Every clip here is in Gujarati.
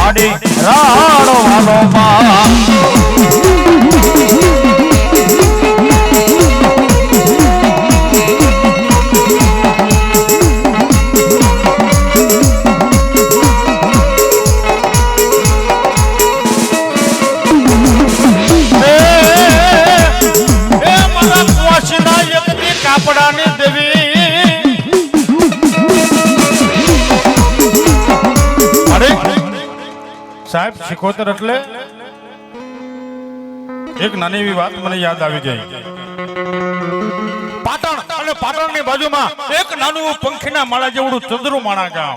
પાડી રાડો વાલો માં કાપડાની દેવી અરે સાહેબ શિકોતર એટલે એક નાની એવી વાત મને યાદ આવી ગઈ. પાટણ અને પાટણની બાજુમાં એક નાનું પંખીના માળા જેવડું ચંદ્રુ માણા ગામ.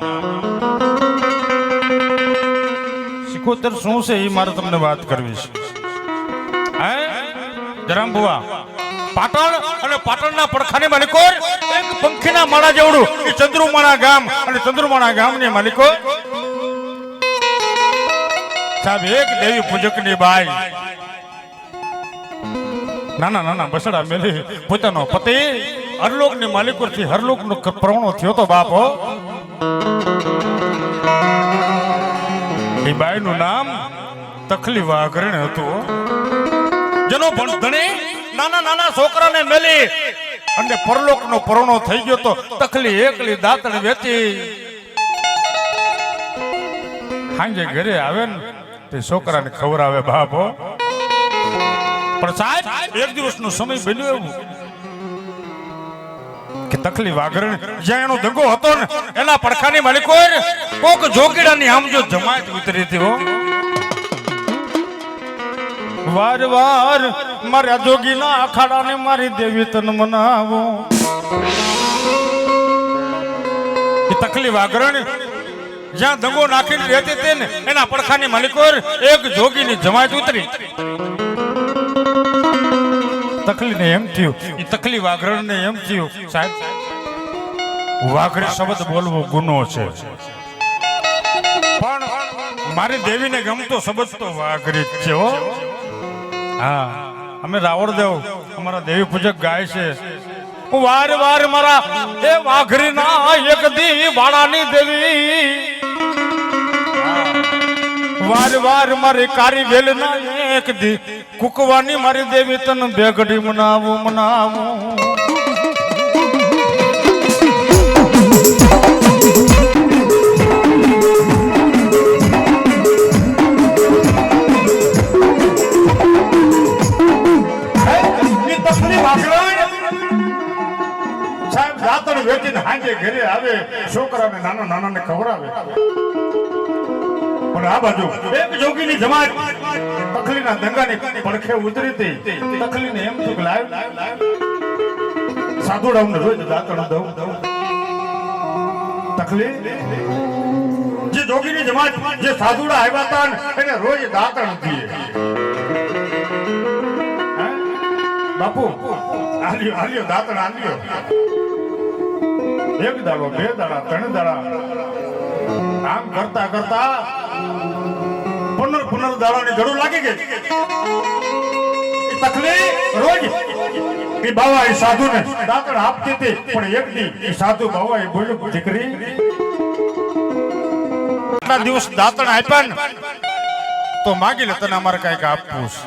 શિકોતર શું છે એ મારે તમને વાત કરવી છે. હે જરામ બુઆ, પાટણ અને પાટણના પડખાની માલિકો એક પંખીના માળા જેવડું એ ચંદ્રુમાણા ગામ અને ચંદ્રુમાણા ગામની માલિકો સાહેબ એક દેવી પૂજકની બાઈ નાના નાના બસડા મેલી પોતાનો પતિ હરલોકની માલિકોથી હરલોકનો પ્રવણો થયો તો બાપો. એ બાઈનું નામ તખલી વાઘરણ હતું. જેનો ભણધણી નાના નાના છોકરાને મેલી અને પરલોકનો પરણો થઈ ગયો તો તખલી એકલી દાંતણ વેચી હાંજે ઘરે આવે ને તે છોકરાને ખવરાવે બાપો. પણ સાહેબ એક દિવસનો સમય બન્યો એવું કે તખલી વાઘરણ જ્યાં એનો દંગો હતો ને એના પડખાની માલિકો કોક જોગીડાની આમ જો જમાત ઉતરી હતી હો. વાર વાર મારા જોગીના અખાડાને મારી દેવી તન મનાવો. એ તકલીફ વાઘરણ જ્યાં દંગો નાખીને રહેતી હતી ને એના પડખાની માલિકો એક જોગીની જમાત ઉતરી. તકલીને એમ થયું, એ તકલીફ વાઘરણને એમ થયું સાહેબ વાઘરી શબ્દ બોલવો ગુનો છે, પણ મારી દેવીને ગમતો શબ્દ તો વાઘરી જ છે હો. હા, અમે રાવણદેવ અમારા દેવી પૂજક ગાય છે. વાર વાર મારા એ વાઘરીના એક દી વાળાની દેવી, વાર વાર મારી કારી વેલના એક દી કુકવાની મારી દેવી તન બેગડી મનાવું મનાવું. સાહેબ દાંતણ વેચીને હાંજે ઘરે આવે, છોકરાને નાના નાનાને ખવડાવે. પણ આ બાજુ એક જોગીની જમાત તખલીના દંગાની પડખે ઉતરી હતી. તખલીને એમ થયું કે લાવ સાધુડાઓને રોજ દાંતણ દઉં. તખલી જે જોગીની જમાત જે સાધુડા આવ્યા હતા એને રોજ દાંતણ દીએ. બાપુ આલ્યો આલ્યો દાંતણ આલ્યો. એક દાડો, બે દાડા, ત્રણ દાડા આમ કરતા કરતા પુનર દાડાની જરૂર લાગી ગઈ. તકલી રોજ એ બાવા એ સાધુને દાંતણ આપતી હતી. પણ એક દી એ સાધુ બાવા એ બોલ્યું, દીકરી આટલા દિવસ દાંતણ આપ્યા ને તો માગી લે, તને અમારે કઈક આપવું છે.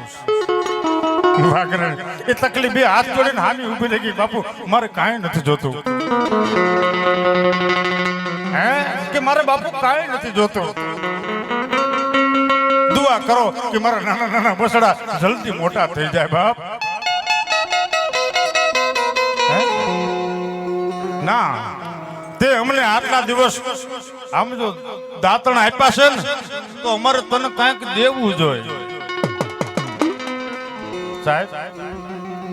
એ તકલીફ બે હાથ જોડીને હામી ઉભી થઈ ગઈ. બાપુ મારે કાંઈ નથી જોતું. હે કે મારે બાપુ કાંઈ નથી જોતું. દુઆ કરો કે મારા નાના નાના બસડા જલ્દી મોટા થઈ જાય બાપ. ના, તે અમને આટલા દિવસ આમ જો દાંતણ આપ્યા છે ને તો અમારે તને કાંઈક દેવું જોઈએ. સાહેબ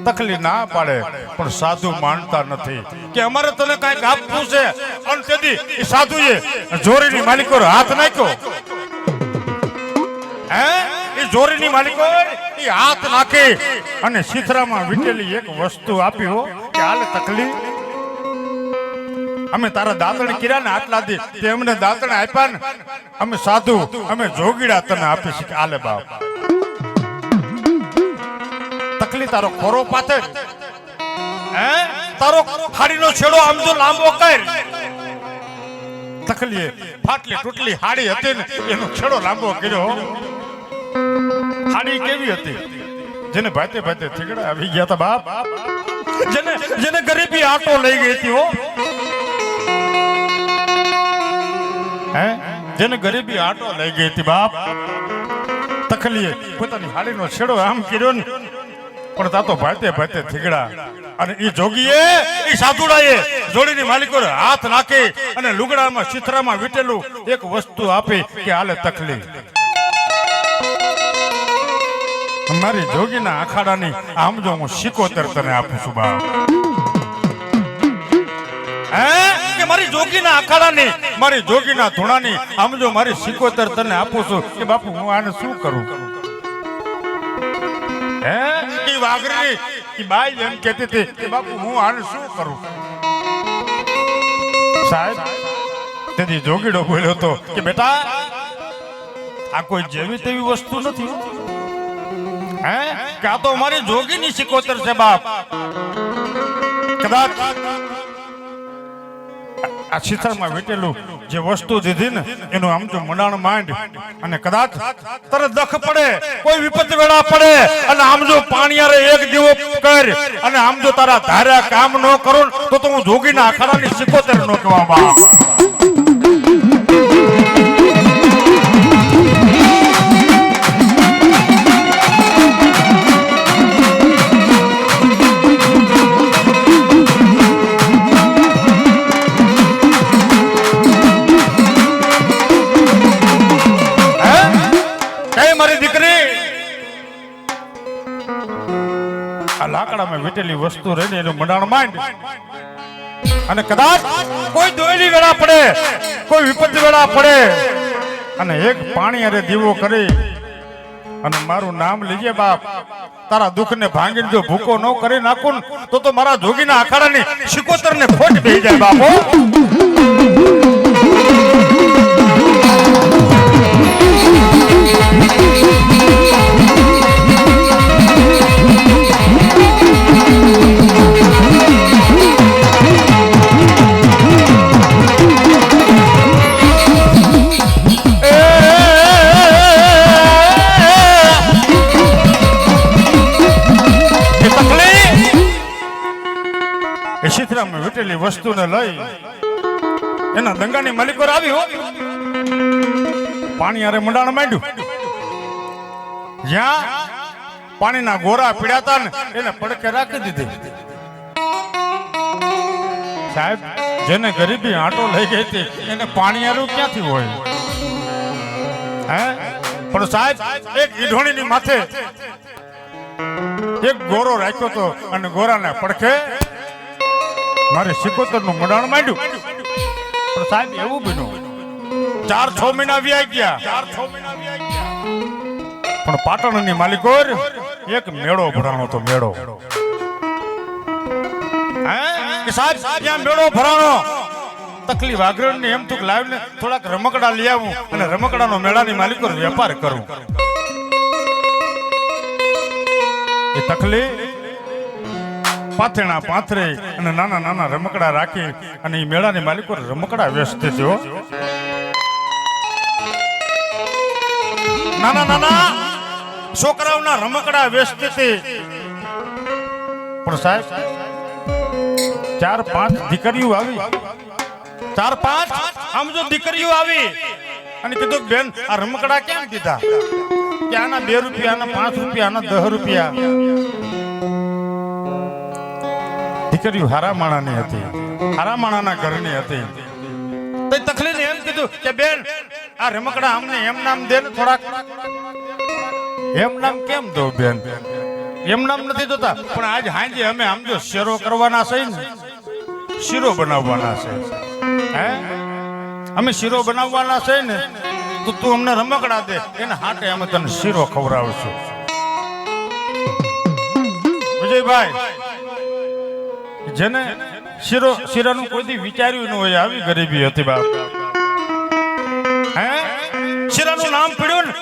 તકલી ના પાડે પણ સાધુ માનતા નથી કે અમારે તને કાંઈક આપવું છે. અને તેથી એ સાધુએ જોરીની માલિકો હાથ નાખ્યો. હે એ જોરીની માલિકો એ હાથ નાખી અને શીથરામાં વીટેલી એક વસ્તુ આપી હો કે હાલ તકલી અમે તારા દાંતણ કર્યા ને આટલા દી તે અમને દાંતણ આપ્યા ને અમે સાધુ અમે જોગીડા તને આપી છે. આલે બાપ તકલી તારો ખોરો પાથે હે તારો ખાડીનો છેડો આમ જો લાંબો કર તકલીએ ફાટલી તૂટલી હાડી હતી ને એનો છેડો લાંબો કર્યો. હાડી કેવી હતી? જેને ભાતે ભાતે થીગડા આવી ગયા હતા બાપ. જેને ગરીબી આટો લઈ ગઈ હતી હો. હે જેને ગરીબી આટો લઈ ગઈ હતી બાપ. તકલીએ પોતાની હાડીનો છેડો આમ કર્યો ને પણ તા તો ભાતે ભાતે થીગડા. અને એ જોગીએ એ સાધુડાએ જોડીની માલિકો હાથ નાખી અને લુગડામાં ચિત્રામાં વીટેલું એક વસ્તુ આપી કે હાલે તકલી. મારી જોગીના અખાડાની આમ જો હું 75 તને આપું છું બાપ. કે મારી જોગીના અખાડાની મારી જોગીના ધૂણાની આમ જો મારી 75 તને આપું છું કે બાપુ હું આને શું કરું? હે ઈ વાઘરી ઈ બાઈ એમ કહેતી હતી કે બાપુ હું આને શું કરું? સાહેબ તેથી જોગીડો બોલ્યો હતો કે બેટા આ કોઈ જેવી તેવી વસ્તુ નથી. હે કે આ તો મારી જોગીની 75 છે બાપ. કદાચ આ ચિત્રમાં વીટેલું જે વસ્તુ દીધી ને એનું આમ તો મંડાણ માંડ અને કદાચ તરત દખ પડે કોઈ વિપત્તિ વેળા પડે અને આમ જો પાણીયારે એક દીવો કર અને આમ જો તારા ધાર્યા કામ ન કરું તો હું જોગીના અખાડાની 75 નો કહેવા બાપ. લાકડામાં વીટેલી વસ્તુ રહીને એનું મંડાણ માંડ અને કદાચ કોઈ દોયલી વેળા પડે કોઈ વિપત્તિ વેળા પડે અને એક પાણી અરે દીવો કરી અને મારું નામ લીજે બાપ. તારા દુઃખને ભાંગીને જો ભૂકો ન કરી નાખું તો મારા જોગીના અખાડાની 75 ને ખોટ બેહી જાય બાપો. વીટેલી વસ્તુને લઈ એના દંગાની માલિકો આવી હો. પાણી અરે મંડાણ માંડ્યું. જ્યાં પાણીના ગોરા પીડાતા ને એને પડકે રાખી દીધી. સાહેબ જેને ગરીબી આંટો લઈ ગઈ હતી એને પાણી આરું ક્યાંથી હોય? હે પણ સાહેબ એક ઈઢોણીની માથે એક ગોરો રાખ્યો તો અને ગોરાને પડખે મારે 75 નું મંડાણ માંડ્યું. પણ સાહેબ એવું બન્યું 4-6 મહિના વ્યાઈ ગયા. પણ પાટણની માલિકો એક મેળો ભરાણો તો મેળો. હે સાહેબ ત્યાં મેળો ભરાણો. તકલીફ વાઘરણને એમ તું લાવીને થોડાક રમકડા લઈ આવું અને રમકડાનો મેળાની માલિકો વેપાર કરું. એ તકલીફ પાથેણા પાથરે અને નાના નાના રમકડા રાખી અને એ મેળાની માલિકો રમકડા વેચતી હતી. નાના નાના છોકરાઓના રમકડા વેચતી હતી. પણ સાહેબ 4-5 દીકરીઓ આવી. 4-5 આમ જો દીકરીઓ આવી અને કીધું બેન આ રમકડા કેમ દીધા? કે આના 2 રૂપિયા આના 5 રૂપિયા આના 10 રૂપિયા. દીકરીઓ હારા માણાની હતી, હારા માણાના ઘરની હતી. તો તકલીને એમ કીધું કે બેન આ રમકડા અમને એમ નામ દે ને થોડાક. એમ નામ કેમ દો બેન? એમ નામ નથી જોતા પણ આજ હાંજે અમે આમ જો શેરો કરવાના છે ને, શીરો બનાવવાના છે. હે અમે શીરો બનાવવાના છે ને તો તું અમને રમકડા દે, એને હાટે અમે તને શીરો ખવડાવશું. વિજયભાઈ જેને શીરાનું કોઈ દી વિચાર્યું ન હોય આવી ગરીબી હતી બાપ. હે શીરાનું નામ પડ્યું ને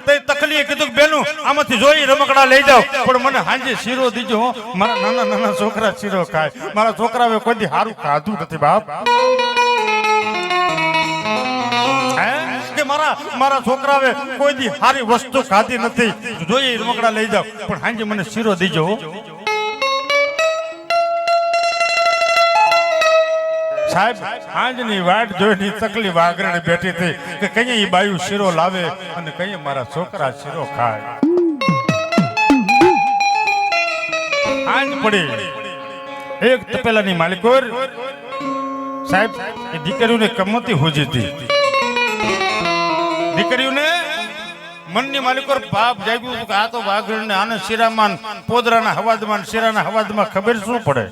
તો તકલીએ કીધું બેનું આમાંથી જોઈ રમકડા લઈ જાવ પણ મને હાંજે શીરો દીજો. મારા નાના નાના છોકરા શીરો ખાય. મારા છોકરાએ કોઈ દી સારું ખાધું નથી બાપ. મારા છોકરાએ કોઈ દી સારી વસ્તુ ખાધી નથી, જોઈએ રમકડા લઈ જાવ, પણ હાંજે મને શીરો દીજો. સાહેબ હાંજની વાટ જોઈને તકલીફ આગળ બેઠી હતી કે કઈ ઈ બાયુ શીરો લાવે અને કઈ મારા છોકરા શીરો ખાય. હાંજ પડી એક તપેલાની માલિકોર સાહેબ એ દીકરીઓને કમતી હોજી હતી. દીકરીઓને મનની માલિકોર પાપ જાગ્યું કે આ તો વાઘરને આને શીરામાન પોદરાના હવાદમાન શીરાના હવાદમાં ખબર શું પડે.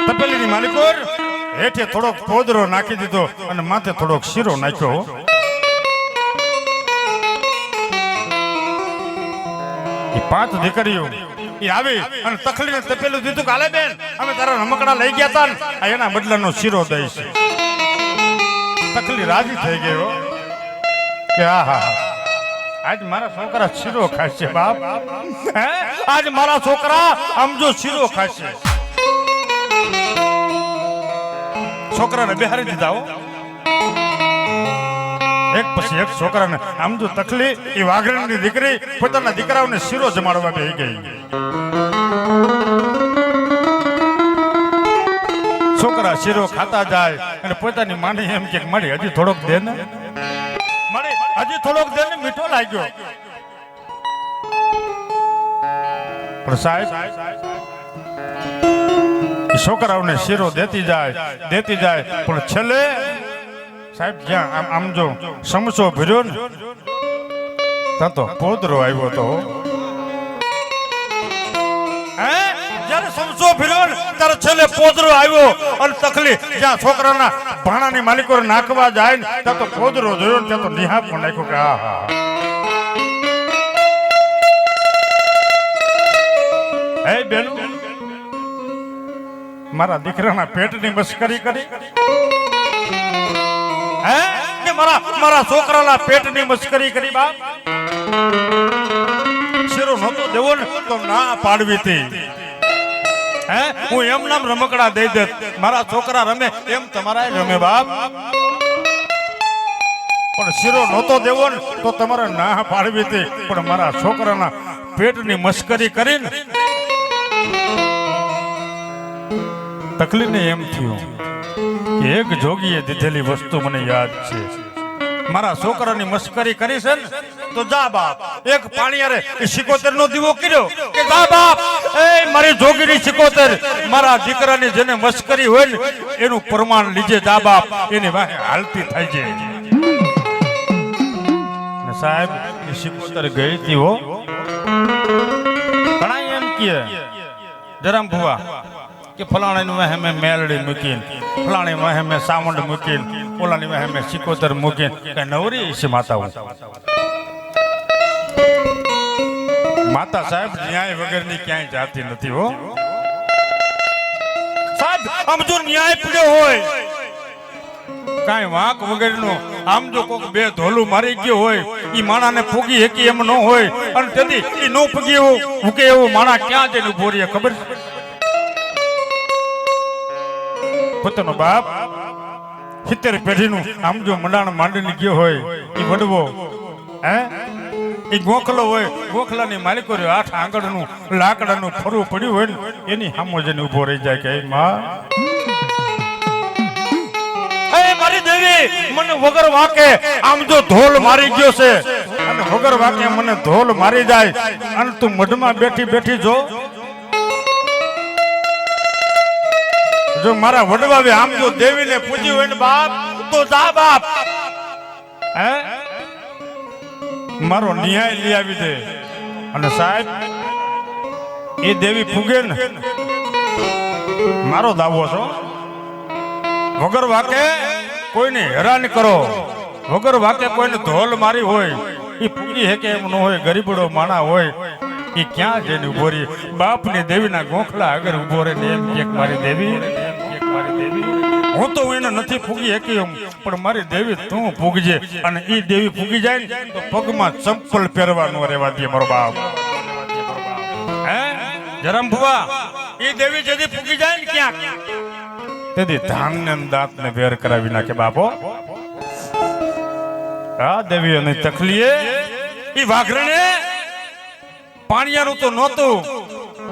તપેલીની માલિકોર હેઠે થોડોક પોદરો નાખી દીધો અને માથે થોડોક શીરો નાખ્યો. એ 5 દીકરીઓ એ આવી અને તખલીને તપેલું દીધું કે હાલે બેન અમે તારા રમકડા લઈ ગયા તા ને એના બદલાનો શીરો દઈશ. તકલી રાજી થઈ ગયો કે આહા આજ મારા છોકરા શીરો ખાશે બાપ. હે આજ મારા છોકરા સમજો શીરો ખાશે. છોકરાને બેહારી દીધા હો. એક પછી એક છોકરાને આમ જો તકલી એ વાઘરણની દીકરી પોતાના દીકરાઓને શીરો જમાડવા બેહી ગઈ. છોકરા શીરો ખાતા જાય અને પોતાની માને એમ કે મારી હજી થોડોક દે ને, મારી હજી થોડોક દે ને, મીઠો લાગ્યો. પણ સાહેબ છોકરાઓને શીરો દેતી જાય પણ છેલ્લે સાહેબ જ્યાં આમ જો સમસો ભર્યો ને ત્યાં તો પોદરો આવ્યો તો. જયારે સમસો ભર્યો ને ત્યારે છેલ્લે પોદરો આવ્યો અને તકલી જ્યાં છોકરાના ભાણાની માલિકો નાખવા જાય ને ત્યાં તો પોદરો જોયો ને ત્યાં તો નિહાપ પણ નાખ્યો કે આહા. હે બેન મારા દીકરાના પેટની મસ્કરી કરી, હે કે મારા છોકરાના પેટની મસ્કરી કરી બાપ. શીરો નતો દેવો ને તો ના પાડવી હતી. હે હું એમ નામ રમકડા દઈ દે, મારા છોકરા રમે એમ તમારા રમે બાપ. પણ શીરો નતો દેવો ને તો તમારે ના પાડવી હતી. પણ મારા છોકરાના પેટની મસ્કરી કરીને તકલીફને એમ થયું કે એક જોગીએ દીધેલી વસ્તુ મને યાદ છે. મારા છોકરાની મસ્કરી કરી છે ને તો જા બાપ એક પાણીયારે 77 નો દીવો કર્યો કે જા બાપ એ મારી જોગીની 77 મારા દીકરાની જેને મસ્કરી હોય ને એનું પ્રમાણ લીજે જા બાપ, એની વાહે હાલતી થાય છે. ને સાહેબ એ 77 ગઈ હતી હો. ઘણા એમ કે જરામ ભુવા કે ફલાણાની વાહે મેં મેલડી મૂકીને, ફલાણી વાહે મેં સાવંડ મૂકીને, ઓલાની વાહે મેં 77 મૂકીને કે નવરી છે માતા. હું માતા સાહેબ ન્યાય વગરની ક્યાંય જાતી નથી હો સાહેબ. આમ જો ન્યાય પડ્યો હોય કાંઈ વાંક વગરનો, આમ જો કોક બે ધોલું મારી ગયો હોય ઈ માણાને ફૂગી એકી એમ ન હોય અને તેથી ઈ નો ફૂગી એવું ભૂકે એવું માણા ક્યાં જઈને ઉભો રહે ખબર? પોતાનો બાપ 70 પેઢીનું આમ જો મંડાણ માંડીને ગયો હોય એ વડવો, હે એ ગોખલો હોય, ગોખલાની માલિકો 8 આંગળનું લાકડાનું ફરવું પડ્યું હોય ને એની સામો જઈને ઉભો રહી જાય કે માં એ મારી દેવી મને વગર વાકે આમ જો ધોલ મારી ગયો છે અને વગર વાકે મને ધોલ મારી જાય અને તું મઢમાં બેઠી બેઠી જો મારા વડવાવે આમ જો દેવીને પૂજી હોય ને બાપ તો જા બાપ, હે મારો ન્યાય લઈ આવી દે. અને સાહેબ એ દેવી ફૂગે ને મારો દાવો છો વગર વાકે કોઈને હેરાન કરો, વગર વાકે કોઈને ધોલ મારી હોય એ ફૂગી હે કે એમ ન હોય, ગરીબડો માણા હોય એ ક્યાં જઈને ઉભો રહી બાપની દેવીના ગોખલા આગળ ઉભો રહે ને એમ કે મારી દેવી હું તો એને નથી ફૂગી શકી એમ પણ મારી દેવી તું ફૂગજે. અને ઈ દેવી ફૂગી જાય ને તો પગમાં ચંપલ પહેરવાનું રહેવા દે મારો બાપ. હે જરમ ભુવા ઈ દેવી જદી ફૂગી જાય ને ક્યાંક તેથી ધાન ને દાંત ને વેર કરાવી નાખે બાપો. આ દેવી અને તકલીએ ઈ વાઘરણે પાણીયાનું તો નહોતું,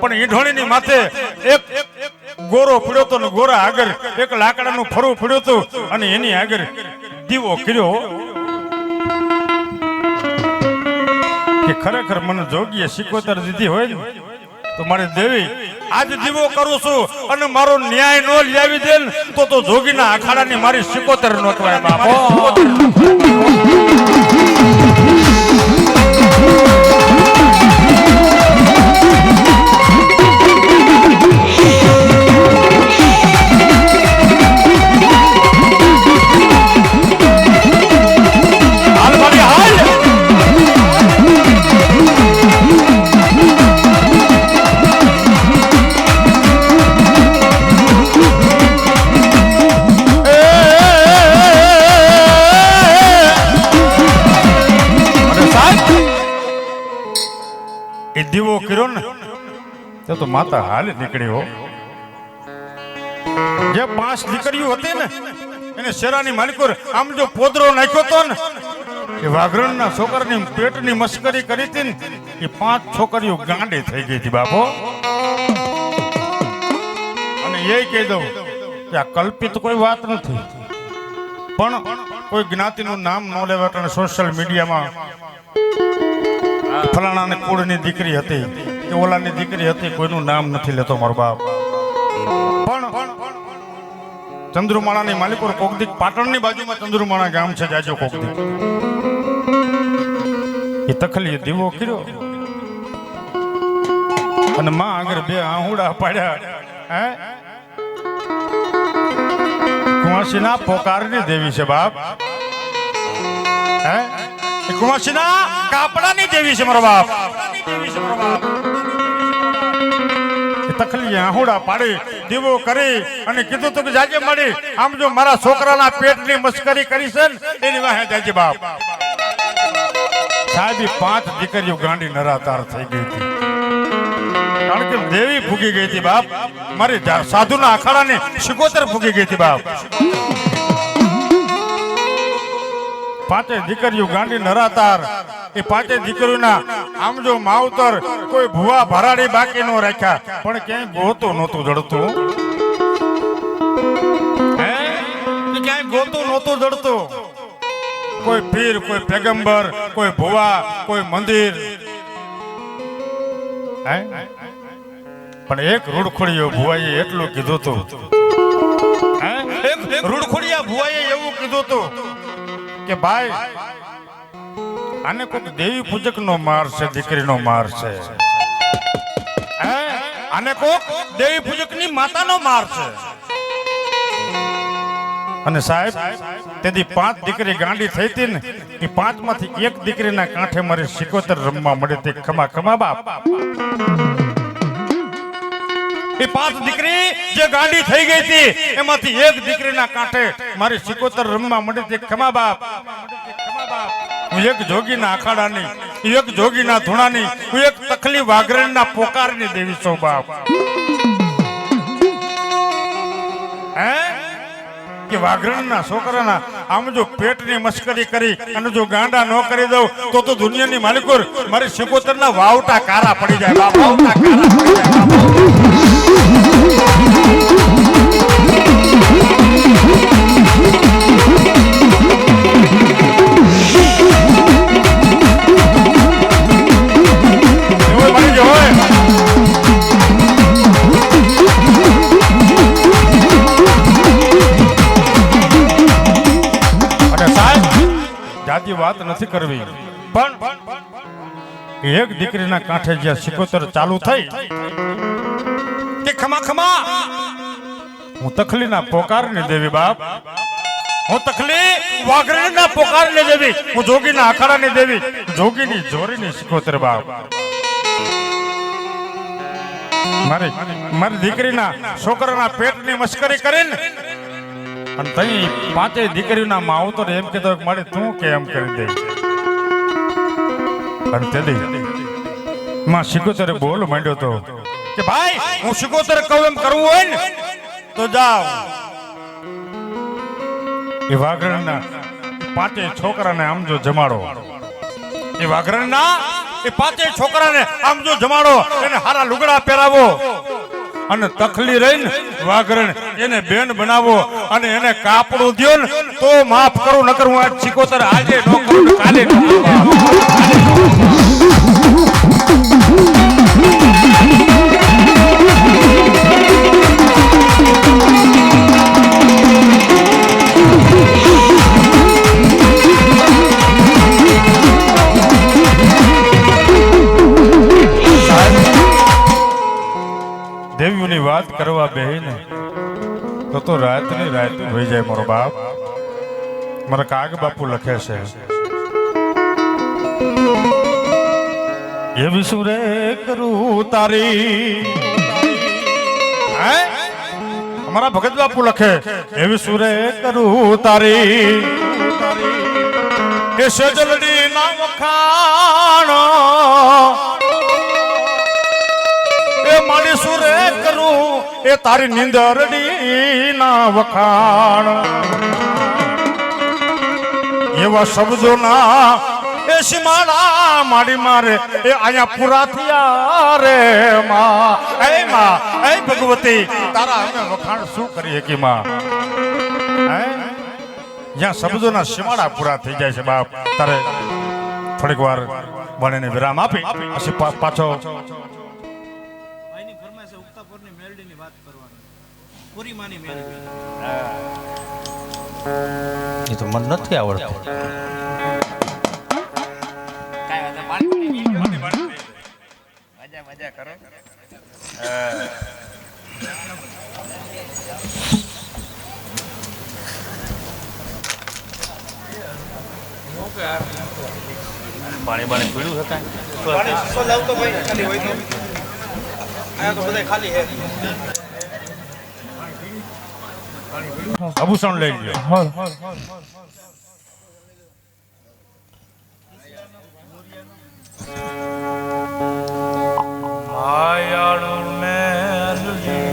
પણ ઈંઢોણીની માથે એક ગોરો પડ્યો તો ને ગોરા આગળ એક લાકડાનું ફરું પડ્યું હતું અને એની આગળ દીવો કર્યો કે ખરેખર મને જોગીએ સિકોતર દીધી હોય ને તો મારી દેવી આજ દીવો કરું છું અને મારો ન્યાય નો લાવી દે ને તો જોગીના અખાડાની મારી સિકોતર નો કહેવાય બાપો. દીવો કર્યો ને તો માતા હાલ નીકળ્યો. જે 5 દીકરીઓ હતી ને એને શેરાની માલિકો આમ જો પોદરો નાખ્યો તો ને એ વાઘરણના છોકરાની પેટની મસ્કરી કરી હતી ને એ 5 છોકરીઓ ગાંડી થઈ ગઈ હતી બાપો. અને એ કહી દઉં કે આ કલ્પિત કોઈ વાત નથી, પણ કોઈ જ્ઞાતિનું નામ ન લેવા કારણ સોશિયલ મીડિયામાં ફલાણાની કુળની દીકરી હતી કે ઓલાની દીકરી હતી, કોઈનું નામ નથી લેતો મારો બાપ. પણ ચંદ્રુમાળાની માલિકો કોકદીક પાટણની બાજુમાં ચંદ્રુમાળા ગામ છે જાજો કોકદીક એ તખલીએ દીવો કર્યો અને માં આગળ 2 આહુડા પાડ્યા. હે કુંવાસીના પોકારની દેવી છે બાપ. હે કુંવાસીના કાપડાની દેવી છે મારો બાપ. તખલીએ આહુડા પાડી દીવો કરી અને કીધું તું કે જાજે મળી આમ જો મારા છોકરાના પેટની મસ્કરી કરી છે ને એની વાહે જાજે બાપ. સાહેબ 5 દીકરીઓ ગાંડી નરાતાર થઈ ગઈ હતી કારણ કે દેવી ફૂગી ગઈ હતી બાપ. મારી સાધુના અખાડાને સિકોતર ફૂગી ગઈ હતી બાપ. 5 દીકરીઓ ગાંડી નરાતાર. એ 5 દીકરીઓના આમ જો માવતર કોઈ ભુવા ભરાડી બાકી નો રાખ્યા, પણ ક્યાંય ગોતું નહોતું જડતું. હે ક્યાંય ગોતું નહોતું જડતું. કોઈ પીર, કોઈ પેગંબર, કોઈ ભુવા, કોઈ મંદિર. હે પણ એક રૂડખોડિયો ભુવાએ એટલું કીધું હતું. હે એક રૂડખોડિયા ભુવાએ એવું કીધું હતું કે ભાઈ આને કોઈક દેવી પૂજક નો માર છે, દીકરીનો માર છે. આને કોઈક દેવી પૂજક ની માતાનો માર છે. અને સાહેબ તેથી 5 દીકરી ગાંડી થઈ હતી ને એ 5 માંથી એક દીકરીના કાંઠે મારી સિકોતર રમવા મળી હતી. ખમા ખમા બાપ. એ 5 દીકરી જે ગાંડી થઈ ગઈ હતી એમાંથી એક દીકરીના કાંઠે મારી સિકોતર રમવા મળી હતી. ખમા બાપ. હું એક જોગીના અખાડાની, એક જોગીના ધૂણાની, હું એક તખલી વાઘરણના પોકારની દેવી છું બાપ. હે કે વાઘરણના છોકરાના આમ જો પેટની મસ્કરી કરી અને જો ગાંડા ન કરી દઉં તો દુનિયાની માલિકો મારી સિકોતરના વાવટા કારા પડી જાય બાપ. વાવટા કારા પડી જાય બાપ. વાત નથી કરવી, પણ એક દીકરીના કાંઠે જ્યાં સિકોતર ચાલુ થઈ કે ખમા ખમા હું તખલીના પોકારની દેવી બાપ. હું તખલી વાઘરણના પોકારની દેવી, હું જોગીના અખાડાની દેવી, જોગીની જોરીની સિકોતર બાપ. મારી દીકરીના છોકરાના પેટની મસ્કરી કરીને અને તઈ 5 દીકરીઓના માવતર એમ કીધો કે મારે તું કે એમ કરી દે. અને તેથી માં સિકોતરે બોલ માંડ્યો તો કે ભાઈ હું સિકોતર કહું એમ કરવું હોય ને તો જાઓ એ વાઘરણના પાંચે છોકરાને આમ જો જમાડો, એ વાઘરણના એ પાંચે છોકરાને આમ જો જમાડો, એને હારા લુગડા પહેરાવો અને તખલી રહીને વાઘરણ એને બેન બનાવો અને એને કાપડું દ્યો ને તો માફ કરું, નકર હું આ ચીકોતર આજે નો કરું કાલે નો દેવીઓની વાત કરવા બેહીને તો રાતની રાત હોઈ જાય. મારો બાપ મારા કાગ બાપુ લખે છે, એવી સુરે કરું તારી. અમારા ભગત બાપુ લખે, એવી સુરે કરું તારી, એ સજલડી ના વખાણો, એ મારી સુરે કરું એ તારી નિંદરડી ના વખાણ. એવા શબ્દો ના એ સીમાડા માડી મારે એ અહીંયા પૂરા થયા રે માં. એ માં, એ ભગવતી તારા અમે વખાણ શું કરીએ કે માં? જ્યાં શબ્દોના સીમાડા પૂરા થઈ જાય છે બાપ, તારે થોડીક વાર બનીને વિરામ આપી પછી પાછો એ તો મને નથી આવડતું. મજા કરો. પાણી પાણી પીડ્યું છે કાંઈ? લાવતો ભાઈ ખાલી હોય તો આયા તો બધા ખાલી હે. આભૂષણ લઈ લ્યો. માયાળુ મેલડી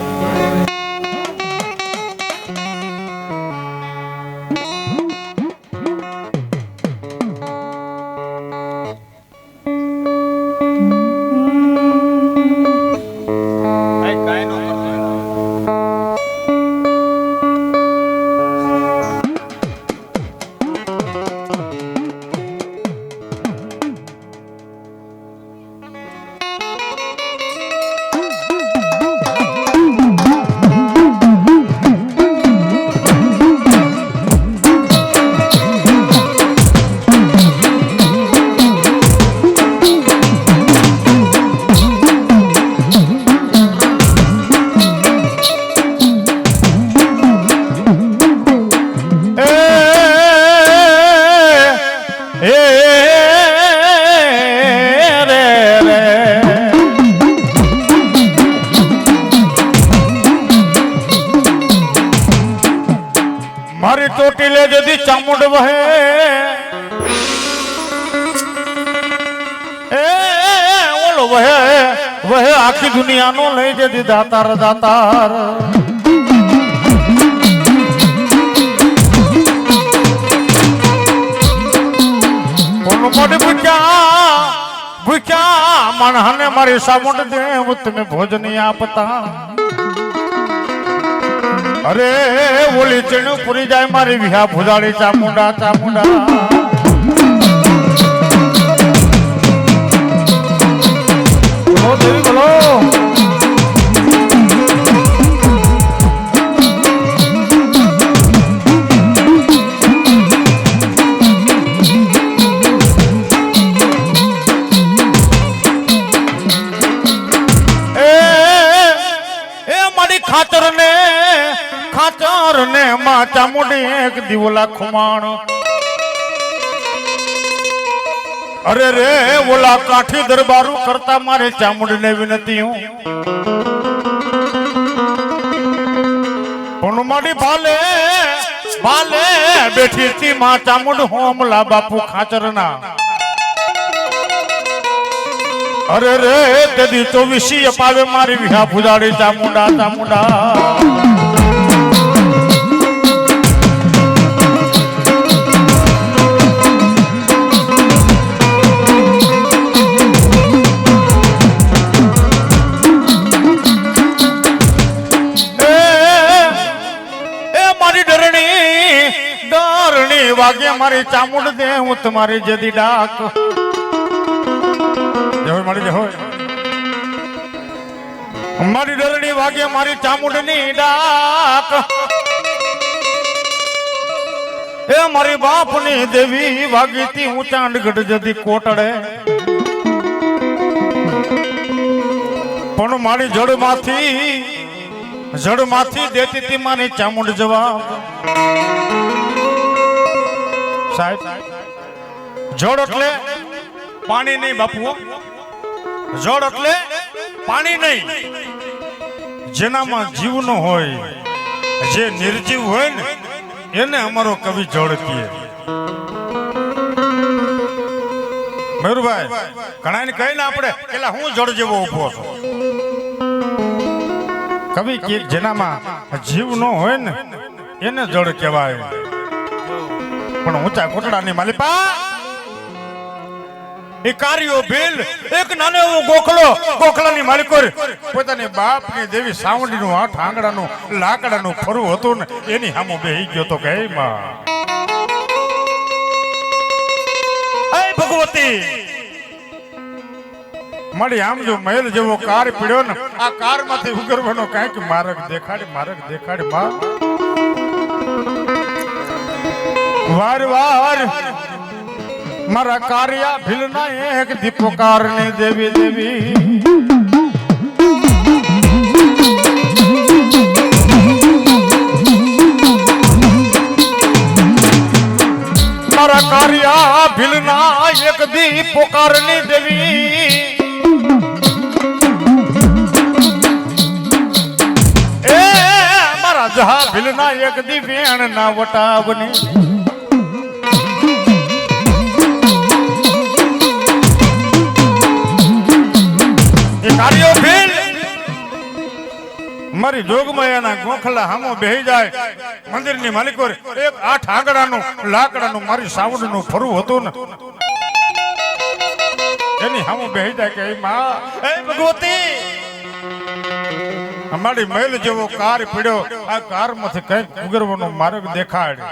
મારી ચોટીલે જદી ચામુંડ વહે, એ ઓલો વહે વહે આખી દુનિયાનો લઈ જદી દાતાર દાતાર. ભૂખ્યા માણસને મારી સામુંડ દેવ તમે ભોજની આપતા. અરે ઓલી ચીણું પૂરી જાય મારી વિહા ભુજાડી ચામુંડા ચામુંડા. બોલો દેવી બોલો. ખાચર ને માં ચામુંડી એક દીવલા ખુમાણ. અરે રે ઓલા કાઠી દરબારું કરતા મારે ચામુંડી ને વિનતી હું પણ મારી ભાલે ભાલે બેઠી હતી માં ચામુંડ હોમલા બાપુ ખાચર ના. અરે રે તેદી 24 અપાવે મારી વિહા ભુજાડી ચામુંડા ચામુંડા. રણી વાગે મારી ચામુંડ દે હું તમારી જદી ડાક જય મારી જય હોય મારી ડરણી વાગે મારી ચામુંડની ડાક એ મારી બાપની દેવી વાગીતી હું ચાંદગઢ જદી કોટડે પણ મારી જડમાંથી દેતી તી મારી ચામુંડ જવાબ સાહેબ જડ એટલે પાણી નહીં બાપુ જડ એટલે પાણી નહીં જેનામાં જીવ ન હોય જે નિર્જીવ હોય ને એને અમારો કવિ જળ કહે મયુરભાઈ ઘણા ને કહે ને આપણે પેલા હું જળ જેવો ઉભો છું કવિ કે જેનામાં જીવ ન હોય ને એને જળ કહેવાય પણ ઊંચા કોટડાની માલિપા એ કાર્યો ભીલ એક નાનો એવો ગોખલાની માલિકો પોતાની બાપની દેવી સાવંડીનું આઠ આંગળાનું લાકડાનું ફરું હતું ને એની સામે બેહી ગયો તો કે માં એ ભગવતી મારી આમ જો મહેલ જેવો કાર પીડ્યો ને આ કારમાંથી ઉગરવાનો કાંઈક માર્ગ દેખાડી માં વાર વાર મારા કાર્યા ભીલના એક દીપકાર ને દેવી મારા કાર્યા ભીલના એક દીપકાર ની દેવી એ મારા જહા ભીલના એક દી વેણ ના વટાવની મારી જોગમાયાના ગોખલા હામો બેહી જાય મંદિરની માલિકો એક આઠ આંગળાનું લાકડાનું મારી સાવડનું ફરું હતું ને એની હામો બેહી જાય કે માં એ ભગવતી અમારી મહેલ જેવો કાર પીડ્યો આ કારમાંથી કઈક ઉગરવાનો માર્ગ દેખાડ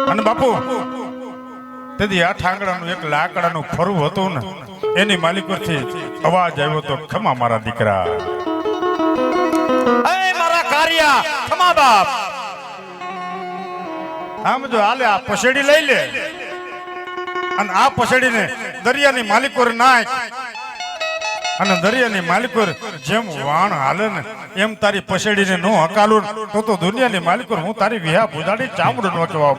અને બાપુ તેથી આઠ આંગળાનું એક લાકડાનું ફરું હતું ને એની માલિકોથી અવાજ આવ્યો તો ખમા મારા દીકરા મારા કાર્યા ખમા બાપ આમ જો હાલે આ પસેડી લઈ લે અને આ પસેડીને દરિયાની માલિકો નાખ અને દરિયાની માલિકો જેમ વાણ હાલે ને એમ તારી પસેડીને નો હકાલું તો દુનિયાની માલિકો હું તારી વિહા પૂજાડી ચામડ નો કહેવા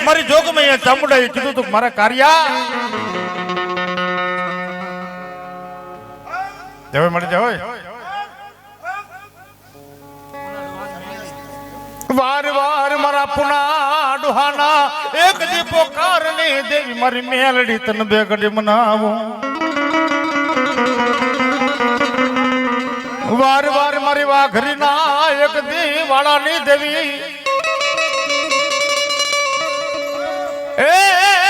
મારી જોગમાં ચામુંડાએ કીધું તું મારા કાર્યા જવે મળી જવે વાર વાર મારા પુના ડુહાના એક દીપો કારણે દેવી મારી મેલડી તને બે ઘડી મનાવો વાર વાર મારી વાઘરીના એક દી વાળાની દેવી એ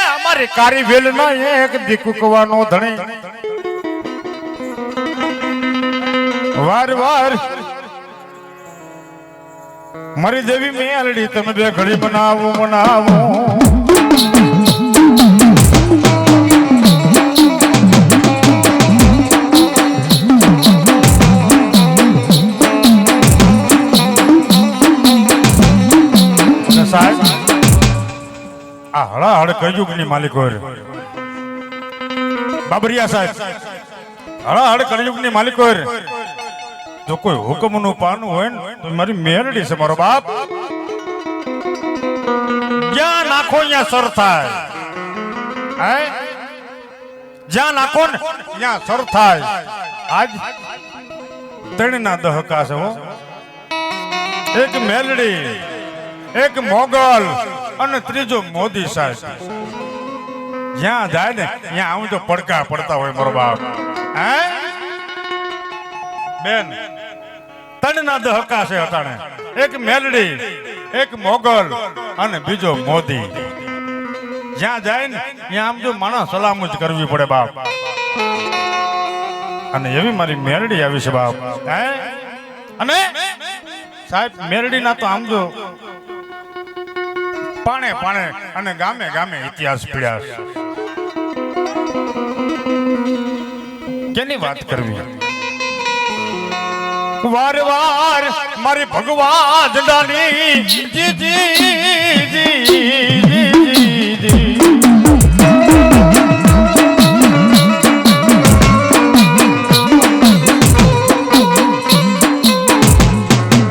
અમારી કારી વેલ ના એક દીકુકવાનો ધણી વાર વાર મારી દેવી મેલડી તમે બે ઘડી બનાવો સાહેબ આ હળાહળ કળયુગની માલિકો બાબરિયા સાહેબ હળાહળ કળયુગની માલિકો જો કોઈ હુકમનું પાનું હોય ને તો મારી મેરડી છે મારો બાપ જ્યાં નાખો ત્યાં સર થાય જ્યાં નાખો ને ત્યાં સર થાય. આજ ત્રણના દહકા છે હો. એક મેલડી, એક મોગલ અને ત્રીજો મોદી સાહેબ. જ્યાં જાય ને ત્યાં આમ તો પડકા પડતા હોય મારો બાપ. હે બેન, ત્રણના દહકા છે અટાણે. એક મેલડી, એક મોગલ અને બીજો મોદી. જ્યાં જાય ને ત્યાં આમ જો માણસ સલામ જ કરવી પડે બાપ. અને એવી મારી મેરડી આવી છે બાપ. હે અને સાહેબ મેરડી ના તો આમ જો પાણે પાણે અને ગામે ગામે ઇતિહાસ પીડ્યા છે. કેની વાત કરવી? વાર વાર મારી ભગવા જડાની જી જી જી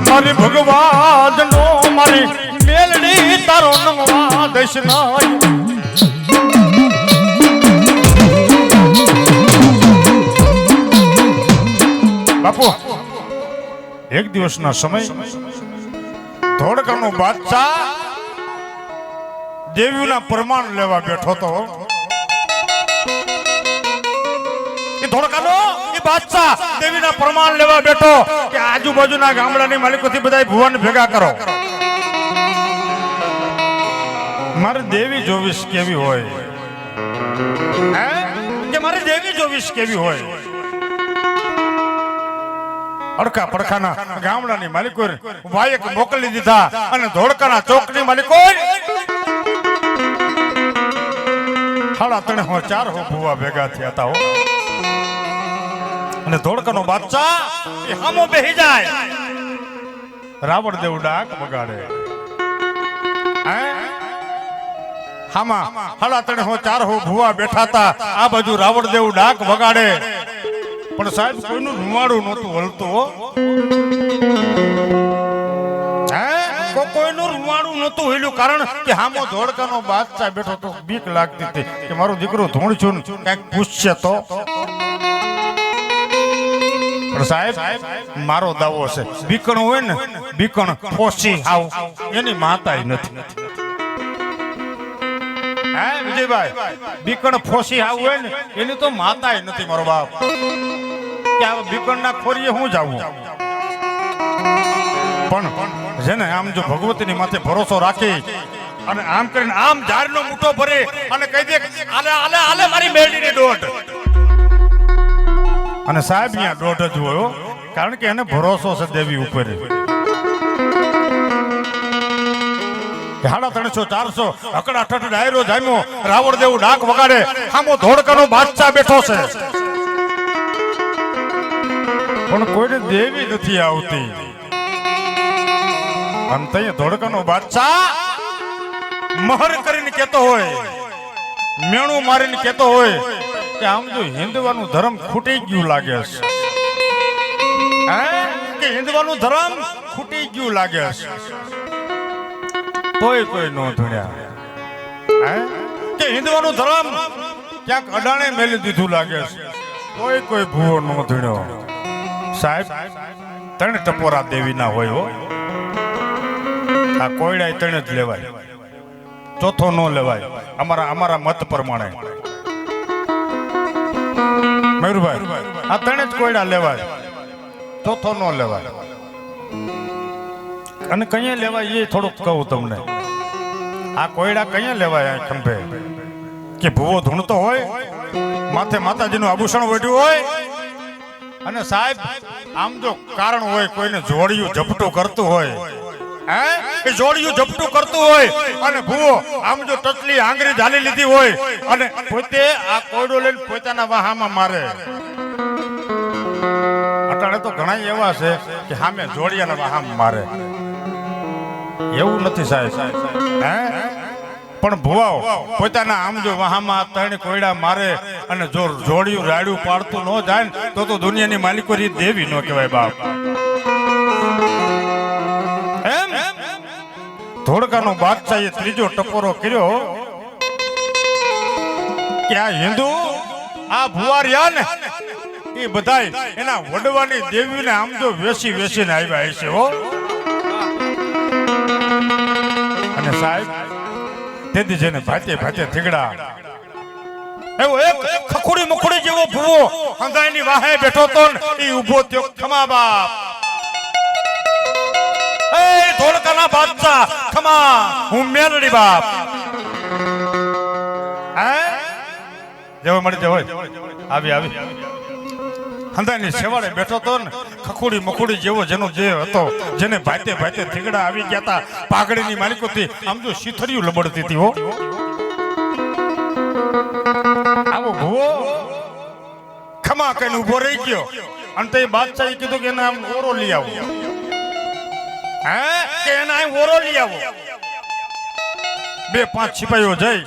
મારી ભગવા જડો મારી મેલડી તારો નમવા દેશ ના. બાપુ એક દિવસના સમય ધોળકાનો બાદશાહ દેવીના પ્રમાણ લેવા બેઠો તો. એ ધોળકાનો એ બાદશાહ દેવીના પ્રમાણ લેવા બેઠો કે આજુબાજુના ગામડાની માલિકોથી બધા ભુવન ભેગા કરો. મારે દેવી જોવીશ કેવી હોય. હે કે મારે દેવી જોવીશ કેવી હોય. અડકા પડખાના ગામડાની માલિકો વાયક મોકલી દીધા અને ધોળકાના ચોકની માલિકો 3.5 4 ભુવા ભેગા થયા હતા. અને ધોળકાનો બાદશાહ એ હામો બેહી જાય. રાવણ દેવ ડાક વગાડે. હામા 3.5 4 ભુવા બેઠા હતા. આ બાજુ રાવણ દેવ ડાક વગાડે. પણ સાહેબ કોઈનું રૂવાડું નહોતું હલતું. કોઈનું રૂવાડું નહોતું હલ્યું. કારણ કે હામો ધોળકાનો બાદશાહ બેઠો તો બીક લાગતી હતી કે મારો દીકરો ધોળછું કઈક પૂછશે તો. પણ સાહેબ મારો દાવો છે બીકણ હોય ને બીકણ ફોસી હાવ એની માતાય નથી. હે વિજયભાઈ, બીકણ ફોસી હાવ હોય ને એની તો માતાય નથી મારો બાપ. કે આ બીકણના ખોરીએ હું જાવું. પણ જેને આમ જો ભગવતીની માથે ભરોસો રાખી અને આમ કરીને આમ ઝાડનો મૂઠો ભરે અને કહી દે આલે આલે આલે મારી મેરડીની દોઢ. અને સાહેબ અહીંયા દોઢ જ હોય કારણ કે એને ભરોસો છે દેવી ઉપર. 350 400 અકડાઠઠ ડાયરો જામ્યો. રાવણ દેવ ડાક વગાડે. હામો ધોળકાનો બાદશાહ બેઠો છે. પણ કોઈને દેવી નથી આવતી. અંતે ધોળકાનો બાદશાહ મહર કરીને કેતો હોય, મેણું મારીને કેતો હોય કે આમ જો હિન્દવાનું ધર્મ ખૂટી ગયું લાગે છે. કે હિન્દવાનું ધર્મ ખૂટી ગયું લાગે છે. તોય કોઈ નો ધૂણ્યા. કે હિન્દવાનું ધર્મ ક્યાંક અડાણે મેલી દીધું લાગે છે. તોય કોઈ ભૂવો નો ધૂણ્યો. સાહેબ 3 ટપોરા દેવીના હોય હો. આ કોયડા 3 જ લેવાય, ચોથો નો લેવાય અમારા મત પ્રમાણે. મયુરભાઈ, આ 3 જ કોયડા લેવાય, ચોથો નો લેવાય. અને કઈ લેવાય એ થોડુંક કહું તમને. આ કોયડા કઈ લેવાય? આ ખંભે કે ભૂવો ધૂણતો હોય, માથે માતાજીનું આભૂષણ ઓઢ્યું હોય. અને સાહેબ આમ જો કારણ હોય કોઈને જોડિયું ઝપટું કરતું હોય, એ જોડિયું ઝપટું કરતું હોય અને ભૂવો આમ જો ટચલી આંગળી ઝાલી લીધી હોય અને પોતે આ કોયડો લઈને પોતાના વાહામાં મારે. અટાણે તો ઘણા એવા છે કે સામે જોડિયાના વાહામાં મારે. એવું નથી સાહેબ. પણ ભુવાઓ પોતાના આમ જો વાહામાં 3 કોયડા મારે અને જો જોડિયું રાડ્યું પાડતું ન જાય ને તો દુનિયાની માલિકો રી દેવી ન કહેવાય બાપ. એમ ધોળકાનો બાદશાહ એ ત્રીજો ટપોરો કર્યો કે આ હિન્દુ આ ભુવા રહ્યા ને એ બધાય એના વડવાની દેવીને આમ જો વેસીને આવ્યા હશે હો. અને સાહેબ તેથી જેને ભાતે થીગડા એવો એક ખખુડી મુખડી જેવો ભૂવો હંધાઈની વાહે બેઠો તો ને ઈ ઊભો થયો. ખમા બાપ એ ધોળકાના બાદશાહ ખમા હું મેલડી બાપ. હે જેવો મળી જવો આવી હંધાઈની સેવાળે બેઠો તો ને ખખુડી મખુડી જેવો જેનો જે હતો જેને ભાતે થીગડા આવી ગયા હતા પાઘડીની માલિકોથી આમ જો શીથરિયું લબડતી હતી હો. આવો ભૂવો ખમા કઈને ઉભો રહી ગયો અને તે બાદશાહે કીધું કે એને આમ ઓરો લઈ આવો. હે કે એને આમ ઓરો લઈ આવો. 2-5 સિપાહીઓ જઈ